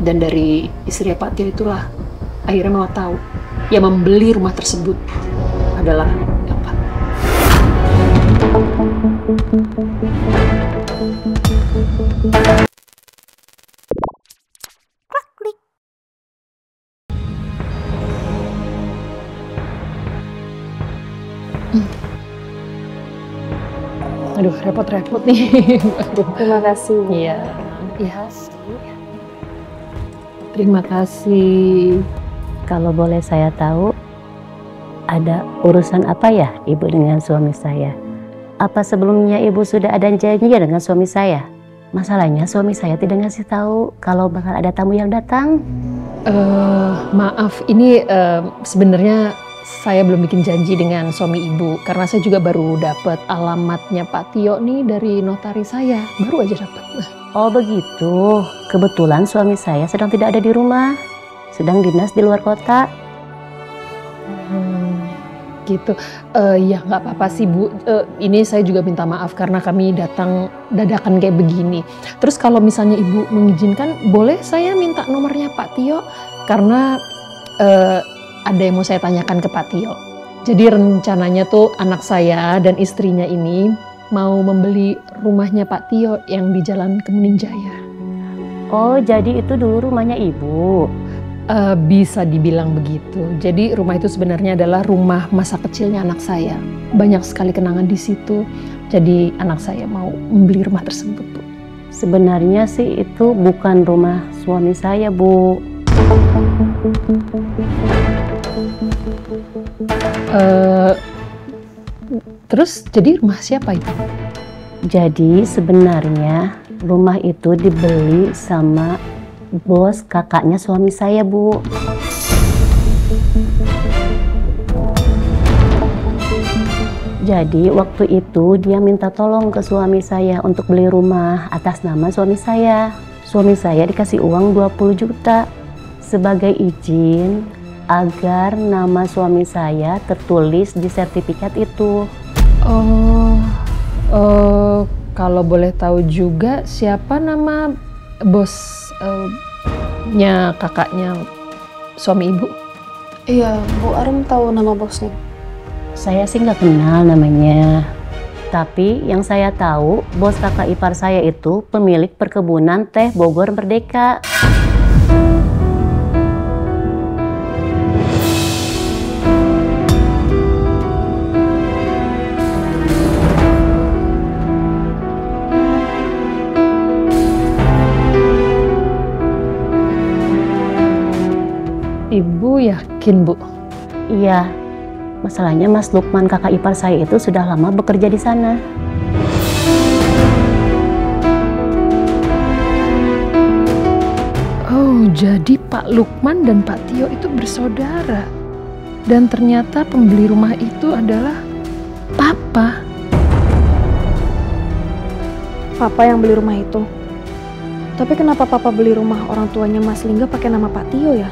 Dan dari istri Pak Tio itulah akhirnya Mama tahu yang membeli rumah tersebut adalah Bapak. Aduh, repot-repot nih. Terima kasih. Iya. Iya. Terima kasih. Kalau boleh saya tahu, ada urusan apa ya Ibu dengan suami saya? Apa sebelumnya Ibu sudah ada janji ya dengan suami saya? Masalahnya suami saya tidak ngasih tahu kalau bakal ada tamu yang datang. Maaf, ini sebenarnya saya belum bikin janji dengan suami Ibu karena saya juga baru dapat alamatnya Pak Tio nih dari notaris saya, baru aja dapat. Oh begitu, kebetulan suami saya sedang tidak ada di rumah, sedang dinas di luar kota. Gitu, ya nggak apa-apa sih Bu. Ini saya juga minta maaf karena kami datang dadakan kayak begini. Terus kalau misalnya Ibu mengizinkan, boleh saya minta nomornya Pak Tio karena ada yang mau saya tanyakan ke Pak Tio. Jadi rencananya tuh anak saya dan istrinya ini mau membeli rumahnya Pak Tio yang di Jalan Kemuning Jaya. Oh jadi itu dulu rumahnya Ibu? Bisa dibilang begitu. Jadi rumah itu sebenarnya adalah rumah masa kecilnya anak saya. Banyak sekali kenangan di situ. Jadi anak saya mau membeli rumah tersebut, Bu. Sebenarnya sih itu bukan rumah suami saya, Bu. Terus jadi rumah siapa itu? Jadi sebenarnya rumah itu dibeli sama bos kakaknya suami saya, Bu. Jadi waktu itu dia minta tolong ke suami saya untuk beli rumah atas nama suami saya. Suami saya dikasih uang 20 juta sebagai izin agar nama suami saya tertulis di sertifikat itu. Kalau boleh tahu juga siapa nama bosnya kakaknya suami Ibu? Iya, Bu Arum tahu nama bosnya. Saya sih nggak kenal namanya. Tapi yang saya tahu, bos kakak ipar saya itu pemilik perkebunan teh Bogor Merdeka. Ibu yakin, Bu? Iya, masalahnya Mas Lukman kakak ipar saya itu sudah lama bekerja di sana. Oh, jadi Pak Lukman dan Pak Tio itu bersaudara. Dan ternyata pembeli rumah itu adalah Papa. Papa yang beli rumah itu. Tapi kenapa Papa beli rumah orang tuanya Mas Lingga pakai nama Pak Tio ya?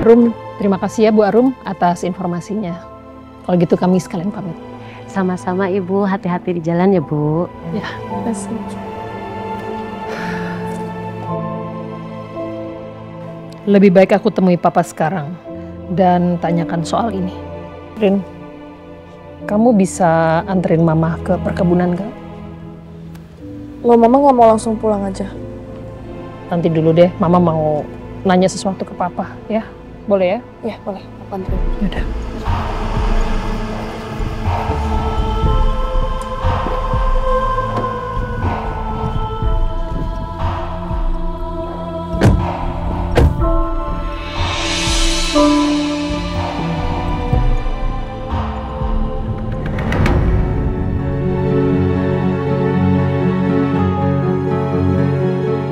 Arum, terima kasih ya Bu Arum atas informasinya. Kalau gitu kami sekalian pamit. Sama-sama Ibu, hati-hati di jalan ya Bu. Ya, Terima kasih. lebih baik aku temui Papa sekarang dan tanyakan soal ini. Rin, kamu bisa anterin Mama ke perkebunan gak? Loh, Mama nggak mau langsung pulang aja? Nanti dulu deh, Mama mau nanya sesuatu ke Papa, ya? Boleh ya? Ya, boleh. Aku anterin. Yaudah.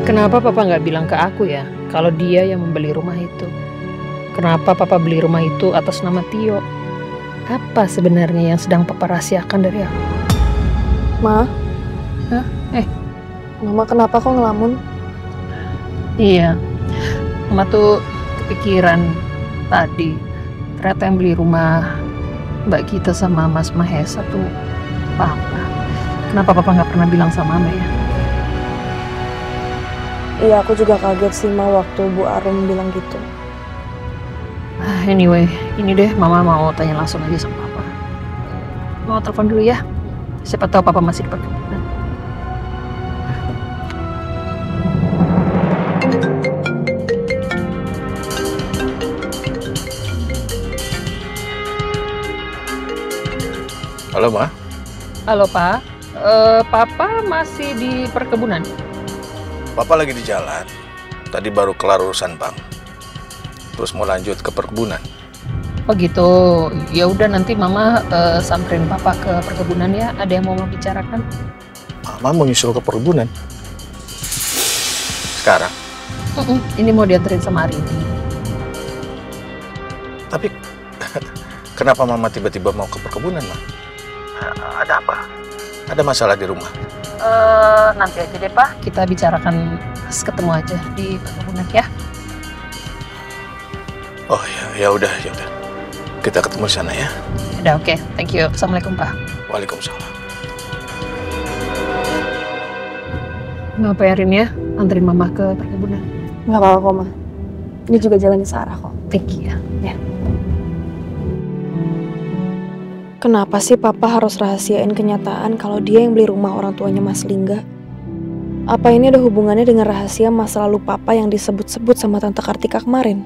Kenapa Papa nggak bilang ke aku ya, kalau dia yang membeli rumah itu? Kenapa Papa beli rumah itu atas nama Tio? Apa sebenarnya yang sedang Papa rahasiakan dari aku? Ma? Hah? Mama kenapa kok ngelamun? Iya, Mama tuh kepikiran tadi. Ternyata yang beli rumah Mbak Gita sama Mas Mahesa tuh Papa. Kenapa Papa nggak pernah bilang sama Mama ya? Iya, aku juga kaget sih Ma waktu Bu Arum bilang gitu. Anyway, ini deh Mama mau tanya langsung aja sama Papa. Mau telepon dulu ya. Siapa tahu Papa masih di perkebunan. Halo, Ma. Halo Pak, Papa masih di perkebunan? Papa lagi di jalan. Tadi baru kelar urusan bank. Terus mau lanjut ke perkebunan. Oh gitu, ya udah nanti Mama samperin Papa ke perkebunan ya. Ada yang mau bicarakan? Mama mau nyusul ke perkebunan. Sekarang. Ini mau dianterin sama Arini. Tapi kenapa Mama tiba-tiba mau ke perkebunan, Ma? Ada apa? Ada masalah di rumah? Nanti aja deh Pak, kita bicarakan pas ketemu aja di perkebunan ya. Oh ya udah. Kita ketemu di sana ya. Udah oke, thank you. Assalamualaikum Pak. Waalaikumsalam. Nggak bayarin ya, anterin Mama ke perkebunan. Nggak apa-apa kok Ma. Ini juga jalannya searah kok. Thank you ya. Kenapa sih Papa harus rahasiain kenyataan kalau dia yang beli rumah orang tuanya Mas Lingga? Apa ini ada hubungannya dengan rahasia masa lalu Papa yang disebut-sebut sama Tante Kartika kemarin?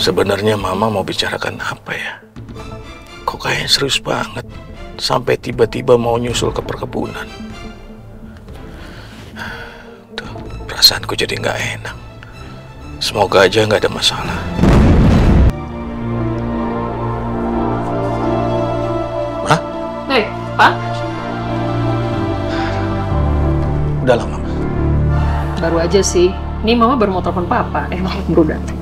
Sebenarnya Mama mau bicarakan apa ya? Kok kayaknya serius banget. Sampai tiba-tiba mau nyusul ke perkebunan. Tuh, perasaanku jadi nggak enak. Semoga aja nggak ada masalah. Ma? Hei, Pak. Udahlah, Mama. Baru aja sih. Ini Mama baru mau telepon Papa. Mama baru datang.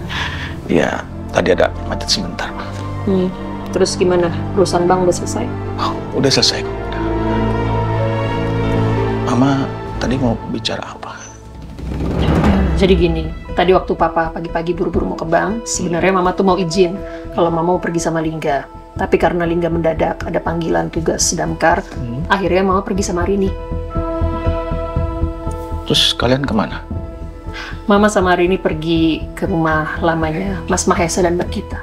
Ya, tadi ada macet sebentar, Ma. Terus gimana? Urusan bank udah selesai? Oh, udah selesai kok. Mama tadi mau bicara apa? Jadi gini, tadi waktu Papa pagi-pagi buru-buru mau ke bank, sebenarnya Mama tuh mau izin kalau Mama mau pergi sama Lingga. Tapi karena Lingga mendadak ada panggilan tugas damkar, akhirnya Mama pergi sama Rini. Terus kalian kemana? Mama sama Rini pergi ke rumah lamanya Mas Mahesa dan Mbak Gita.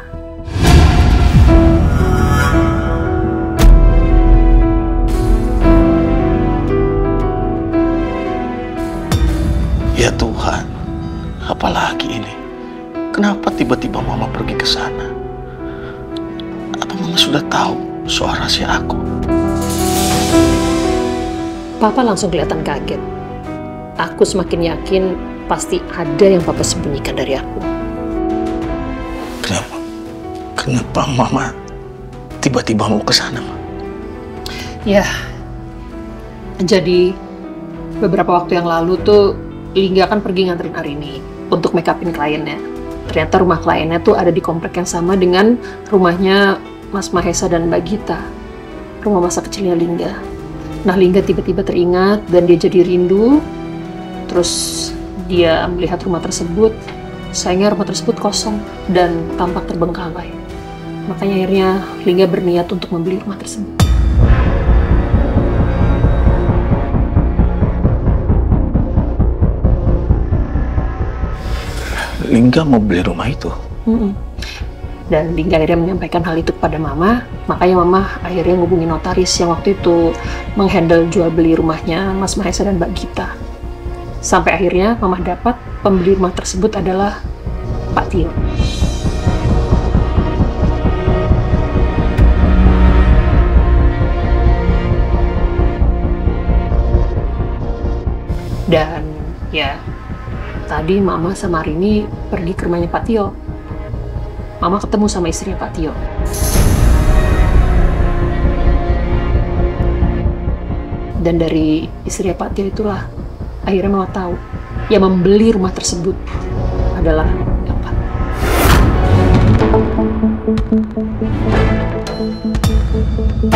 Ya Tuhan, apalagi ini? Kenapa tiba-tiba Mama pergi ke sana? Apa Mama sudah tahu soal rahasia aku? Papa langsung kelihatan kaget. Aku semakin yakin pasti ada yang Papa sembunyikan dari aku. Kenapa Mama tiba-tiba mau ke sana, Ma? Ya, jadi beberapa waktu yang lalu tuh Lingga kan pergi nganterin Arini untuk make upin kliennya. Ternyata rumah kliennya tuh ada di komplek yang sama dengan rumahnya Mas Mahesa dan Mbak Gita. Rumah masa kecilnya Lingga. Nah, Lingga tiba-tiba teringat dan dia jadi rindu. Terus dia melihat rumah tersebut, sayangnya rumah tersebut kosong dan tampak terbengkalai. Makanya akhirnya Lingga berniat untuk membeli rumah tersebut. Lingga mau beli rumah itu? Dan Lingga akhirnya menyampaikan hal itu kepada Mama. Makanya Mama akhirnya ngubungin notaris yang waktu itu menghandle jual beli rumahnya Mas Mahesa dan Mbak Gita. Sampai akhirnya Mama dapat pembeli rumah tersebut adalah Pak Tio. Dan ya, tadi Mama sama Rini pergi ke rumahnya Pak Tio. Mama ketemu sama istrinya Pak Tio. Dan dari istrinya Pak Tio itulah akhirnya Mama tahu yang membeli rumah tersebut adalah Bapak.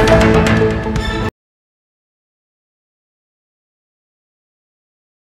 Pak.